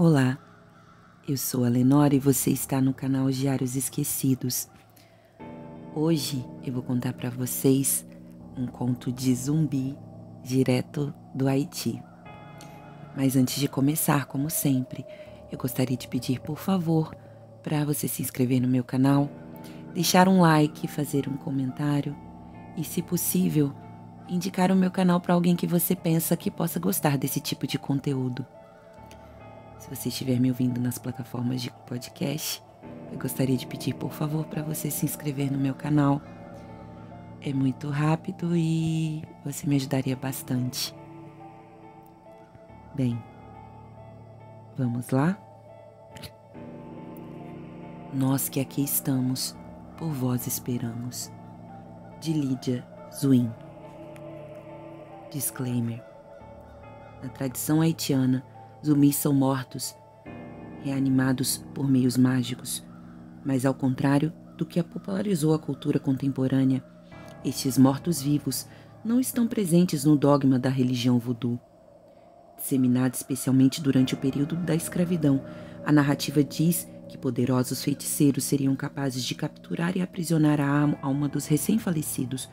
Olá, eu sou a Lenora e você está no canal Diários Esquecidos. Hoje eu vou contar para vocês um conto de zumbi direto do Haiti. Mas antes de começar, como sempre, eu gostaria de pedir, por favor, para você se inscrever no meu canal, deixar um like, fazer um comentário e, se possível, indicar o meu canal para alguém que você pensa que possa gostar desse tipo de conteúdo. Se você estiver me ouvindo nas plataformas de podcast, eu gostaria de pedir, por favor, para você se inscrever no meu canal. É muito rápido e você me ajudaria bastante. Bem, vamos lá? Nós que aqui estamos, por vós esperamos. De Lídia Zuin. Disclaimer. Na tradição haitiana, zumbis são mortos, reanimados por meios mágicos, mas ao contrário do que a popularizou a cultura contemporânea, estes mortos-vivos não estão presentes no dogma da religião voodoo. Disseminada especialmente durante o período da escravidão, a narrativa diz que poderosos feiticeiros seriam capazes de capturar e aprisionar a alma dos recém-falecidos,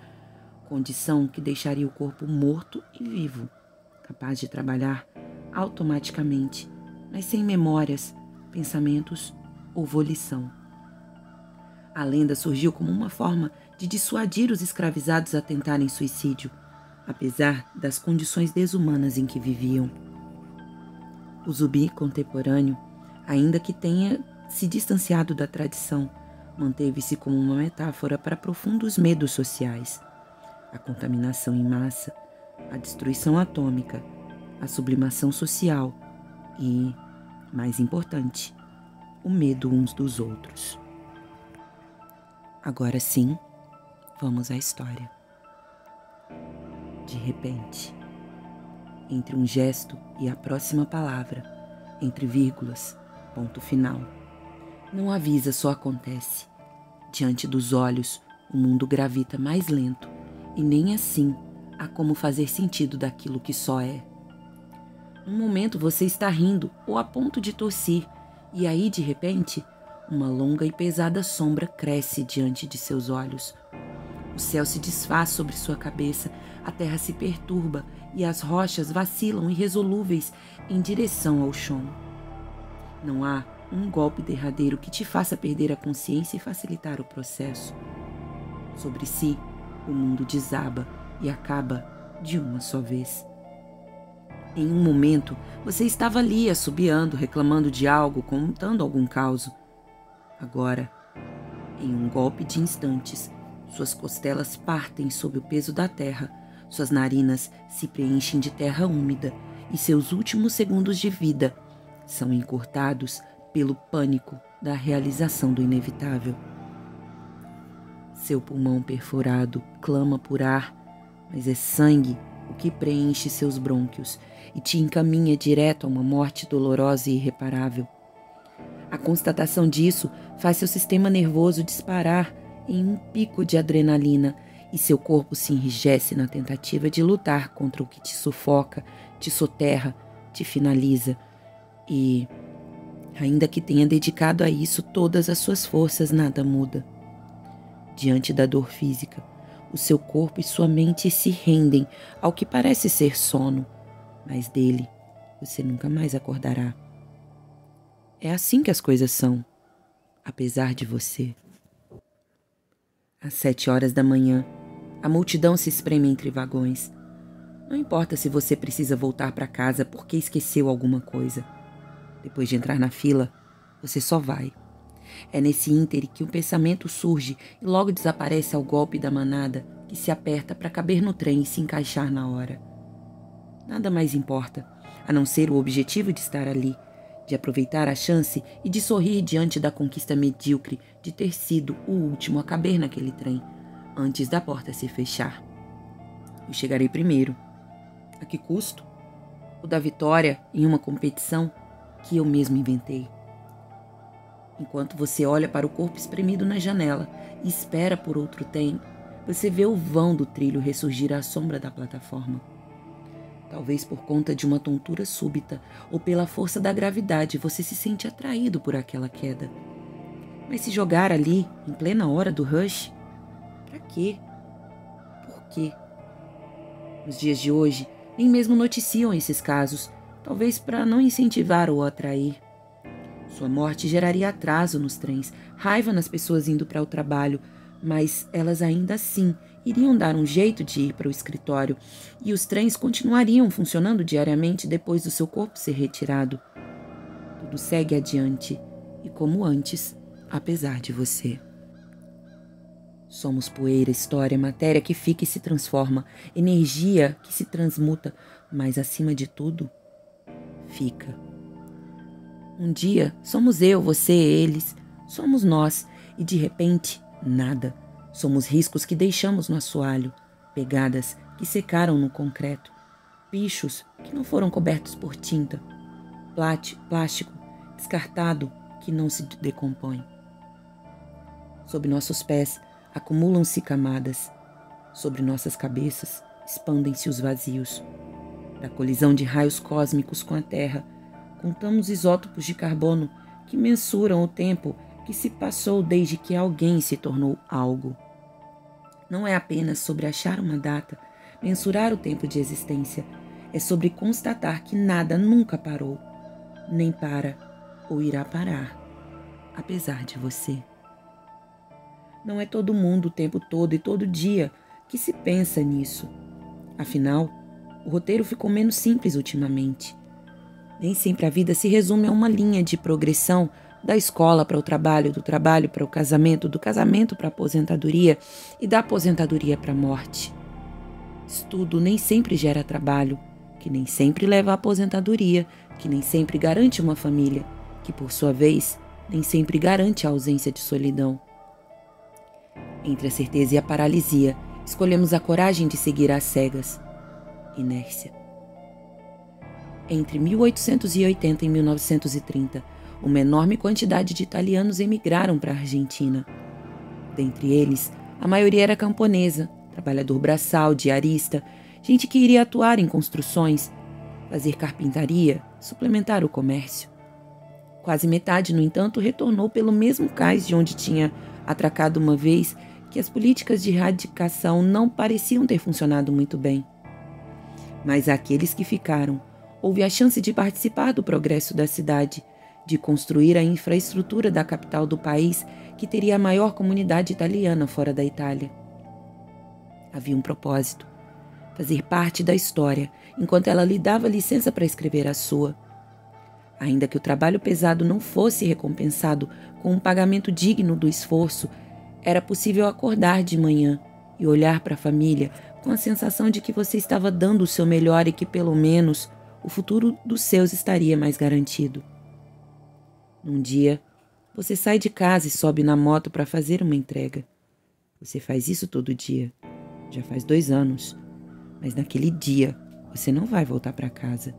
condição que deixaria o corpo morto e vivo, capaz de trabalhar automaticamente, mas sem memórias, pensamentos ou volição. A lenda surgiu como uma forma de dissuadir os escravizados a tentarem suicídio, apesar das condições desumanas em que viviam. O zumbi contemporâneo, ainda que tenha se distanciado da tradição, manteve-se como uma metáfora para profundos medos sociais. A contaminação em massa, a destruição atômica, a sublimação social e, mais importante, o medo uns dos outros. Agora sim, vamos à história. De repente, entre um gesto e a próxima palavra, entre vírgulas, ponto final, não avisa, só acontece. Diante dos olhos, o mundo gravita mais lento e nem assim há como fazer sentido daquilo que só é. Um momento você está rindo ou a ponto de tossir, e aí, de repente, uma longa e pesada sombra cresce diante de seus olhos. O céu se desfaz sobre sua cabeça, a terra se perturba e as rochas vacilam irresolúveis em direção ao chão. Não há um golpe derradeiro que te faça perder a consciência e facilitar o processo. Sobre si, o mundo desaba e acaba de uma só vez. Em um momento, você estava ali assobiando, reclamando de algo, contando algum caos. Agora, em um golpe de instantes, suas costelas partem sob o peso da terra, suas narinas se preenchem de terra úmida e seus últimos segundos de vida são encurtados pelo pânico da realização do inevitável. Seu pulmão perfurado clama por ar, mas é sangue o que preenche seus brônquios e te encaminha direto a uma morte dolorosa e irreparável. A constatação disso faz seu sistema nervoso disparar em um pico de adrenalina e seu corpo se enrijece na tentativa de lutar contra o que te sufoca, te soterra, te finaliza. E, ainda que tenha dedicado a isso todas as suas forças, nada muda. Diante da dor física, o seu corpo e sua mente se rendem ao que parece ser sono, mas dele você nunca mais acordará. É assim que as coisas são, apesar de você. Às 7 horas da manhã, a multidão se espreme entre vagões. Não importa se você precisa voltar para casa porque esqueceu alguma coisa. Depois de entrar na fila, você só vai. É nesse íntere que um pensamento surge e logo desaparece ao golpe da manada que se aperta para caber no trem e se encaixar na hora. Nada mais importa, a não ser o objetivo de estar ali, de aproveitar a chance e de sorrir diante da conquista medíocre de ter sido o último a caber naquele trem, antes da porta se fechar. Eu chegarei primeiro. A que custo? O da vitória em uma competição que eu mesmo inventei. Enquanto você olha para o corpo espremido na janela e espera por outro trem, você vê o vão do trilho ressurgir à sombra da plataforma. Talvez por conta de uma tontura súbita ou pela força da gravidade você se sente atraído por aquela queda. Mas se jogar ali, em plena hora do rush? Pra quê? Por quê? Nos dias de hoje, nem mesmo noticiam esses casos, talvez para não incentivar ou atrair. Sua morte geraria atraso nos trens, raiva nas pessoas indo para o trabalho, mas elas ainda assim iriam dar um jeito de ir para o escritório e os trens continuariam funcionando diariamente depois do seu corpo ser retirado. Tudo segue adiante e como antes, apesar de você. Somos poeira, história, matéria que fica e se transforma, energia que se transmuta, mas acima de tudo, fica. Um dia somos eu, você, eles, somos nós e de repente, nada. Somos riscos que deixamos no assoalho, pegadas que secaram no concreto, bichos que não foram cobertos por tinta, plástico descartado que não se decompõe. Sob nossos pés acumulam-se camadas, sobre nossas cabeças expandem-se os vazios. Da colisão de raios cósmicos com a Terra, contamos isótopos de carbono que mensuram o tempo que se passou desde que alguém se tornou algo. Não é apenas sobre achar uma data, mensurar o tempo de existência, é sobre constatar que nada nunca parou, nem para ou irá parar, apesar de você. Não é todo mundo o tempo todo e todo dia que se pensa nisso. Afinal, o roteiro ficou menos simples ultimamente. Nem sempre a vida se resume a uma linha de progressão da escola para o trabalho, do trabalho para o casamento, do casamento para a aposentadoria e da aposentadoria para a morte. Estudo nem sempre gera trabalho, que nem sempre leva à aposentadoria, que nem sempre garante uma família, que por sua vez nem sempre garante a ausência de solidão. Entre a certeza e a paralisia, escolhemos a coragem de seguir às cegas. Inércia. Entre 1880 e 1930, uma enorme quantidade de italianos emigraram para a Argentina. Dentre eles, a maioria era camponesa, trabalhador braçal, diarista, gente que iria atuar em construções, fazer carpintaria, suplementar o comércio. Quase metade, no entanto, retornou pelo mesmo cais de onde tinha atracado uma vez que as políticas de erradicação não pareciam ter funcionado muito bem. Mas àqueles que ficaram, houve a chance de participar do progresso da cidade, de construir a infraestrutura da capital do país, que teria a maior comunidade italiana fora da Itália. Havia um propósito: fazer parte da história, enquanto ela lhe dava licença para escrever a sua. Ainda que o trabalho pesado não fosse recompensado com um pagamento digno do esforço, era possível acordar de manhã e olhar para a família com a sensação de que você estava dando o seu melhor e que, pelo menos, o futuro dos seus estaria mais garantido. Num dia, você sai de casa e sobe na moto para fazer uma entrega. Você faz isso todo dia. Já faz 2 anos. Mas naquele dia, você não vai voltar para casa.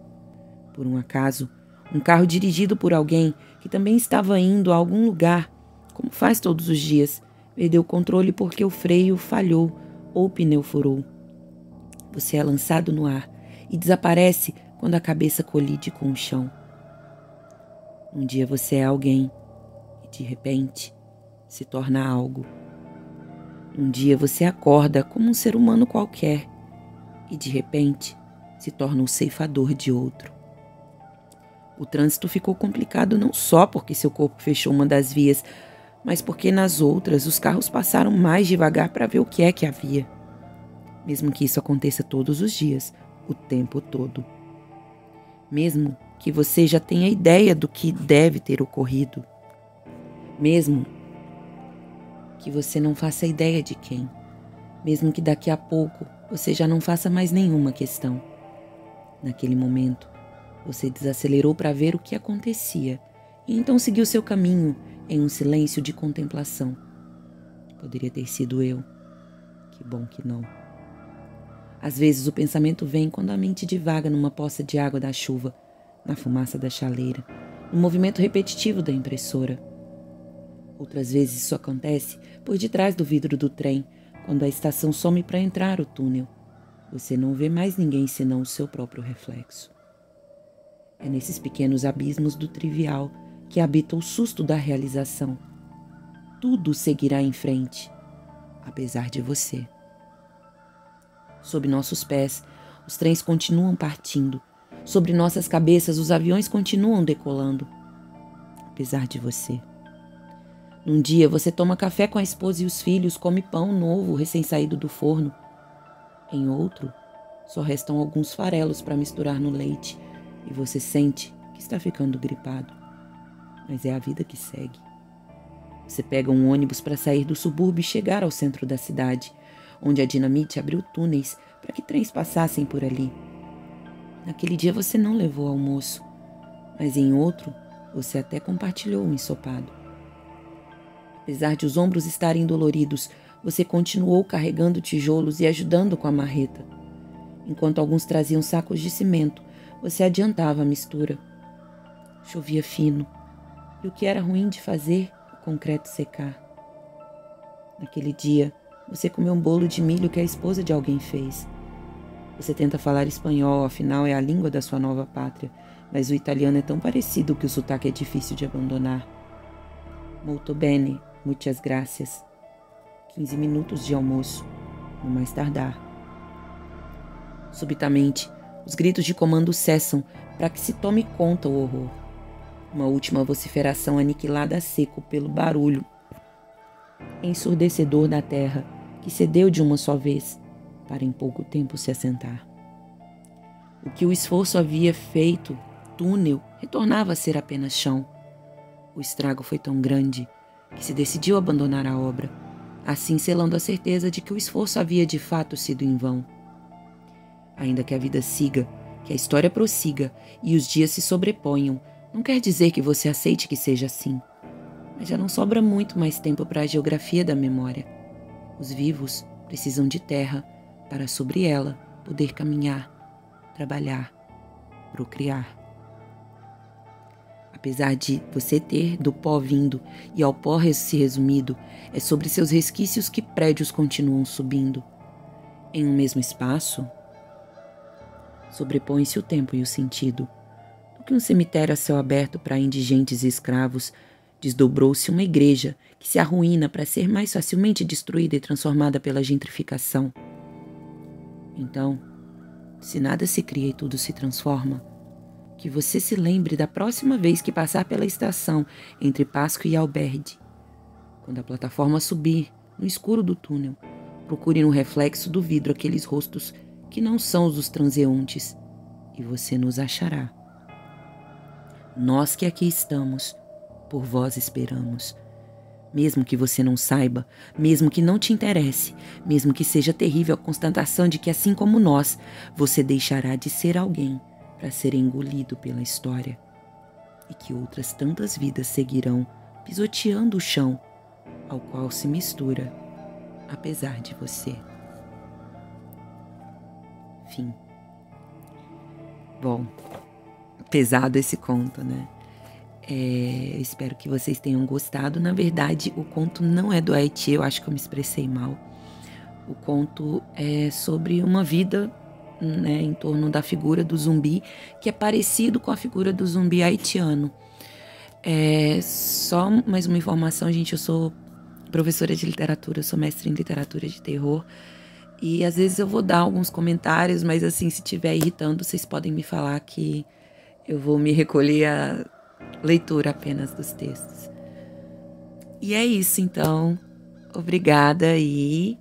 Por um acaso, um carro dirigido por alguém que também estava indo a algum lugar, como faz todos os dias, perdeu o controle porque o freio falhou ou o pneu furou. Você é lançado no ar e desaparece quando a cabeça colide com o chão. Um dia você é alguém e, de repente, se torna algo. Um dia você acorda como um ser humano qualquer e, de repente, se torna o ceifador de outro. O trânsito ficou complicado não só porque seu corpo fechou uma das vias, mas porque nas outras os carros passaram mais devagar para ver o que é que havia. Mesmo que isso aconteça todos os dias, o tempo todo. Mesmo que você já tenha ideia do que deve ter ocorrido. Mesmo que você não faça ideia de quem. Mesmo que daqui a pouco você já não faça mais nenhuma questão. Naquele momento, você desacelerou para ver o que acontecia e então seguiu seu caminho em um silêncio de contemplação. Poderia ter sido eu. Que bom que não. Às vezes o pensamento vem quando a mente divaga numa poça de água da chuva, na fumaça da chaleira, no movimento repetitivo da impressora. Outras vezes isso acontece por detrás do vidro do trem, quando a estação some para entrar o túnel. você não vê mais ninguém senão o seu próprio reflexo. É nesses pequenos abismos do trivial que habita o susto da realização. Tudo seguirá em frente, apesar de você. Sob nossos pés, os trens continuam partindo. Sobre nossas cabeças, os aviões continuam decolando, apesar de você. Num dia, você toma café com a esposa e os filhos, come pão novo, recém-saído do forno. Em outro, só restam alguns farelos para misturar no leite e você sente que está ficando gripado. Mas é a vida que segue. Você pega um ônibus para sair do subúrbio e chegar ao centro da cidade, onde a dinamite abriu túneis para que trens passassem por ali. Naquele dia você não levou almoço, mas em outro você até compartilhou um ensopado. Apesar de os ombros estarem doloridos, você continuou carregando tijolos e ajudando com a marreta. Enquanto alguns traziam sacos de cimento, você adiantava a mistura. Chovia fino, e o que era ruim de fazer, o concreto secar. Naquele dia, você comeu um bolo de milho que a esposa de alguém fez. Você tenta falar espanhol, afinal é a língua da sua nova pátria, mas o italiano é tão parecido que o sotaque é difícil de abandonar. Molto bene, muitas gracias. 15 minutos de almoço, no mais tardar. Subitamente, os gritos de comando cessam para que se tome conta o horror. Uma última vociferação aniquilada a seco pelo barulho ensurdecedor da terra que cedeu de uma só vez para em pouco tempo se assentar. O que o esforço havia feito, túnel, retornava a ser apenas chão. O estrago foi tão grande que se decidiu abandonar a obra, assim selando a certeza de que o esforço havia de fato sido em vão. Ainda que a vida siga, que a história prossiga e os dias se sobreponham, não quer dizer que você aceite que seja assim. Mas já não sobra muito mais tempo para a geografia da memória. Os vivos precisam de terra para sobre ela poder caminhar, trabalhar, procriar. Apesar de você ter do pó vindo e ao pó se resumido, é sobre seus resquícios que prédios continuam subindo. Em um mesmo espaço, sobrepõe-se o tempo e o sentido. Do que um cemitério a céu aberto para indigentes e escravos, desdobrou-se uma igreja que se arruína para ser mais facilmente destruída e transformada pela gentrificação. Então, se nada se cria e tudo se transforma, que você se lembre da próxima vez que passar pela estação entre Páscoa e Alberdi. Quando a plataforma subir, no escuro do túnel, procure no reflexo do vidro aqueles rostos que não são os dos transeuntes, e você nos achará. Nós que aqui estamos, por vós esperamos. Mesmo que você não saiba, mesmo que não te interesse, mesmo que seja terrível a constatação de que, assim como nós, você deixará de ser alguém para ser engolido pela história, e que outras tantas vidas seguirão pisoteando o chão ao qual se mistura, apesar de você. Fim. Bom, pesado esse conto, né? Espero que vocês tenham gostado. Na verdade, o conto não é do Haiti, eu acho que eu me expressei mal. O conto é sobre uma vida, né, em torno da figura do zumbi, que é parecido com a figura do zumbi haitiano. Só mais uma informação, gente, eu sou professora de literatura, eu sou mestre em literatura de terror, e às vezes eu vou dar alguns comentários, mas assim, se estiver irritando, vocês podem me falar que eu vou me recolher a leitura apenas dos textos. E é isso, então. Obrigada e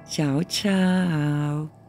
tchau, tchau.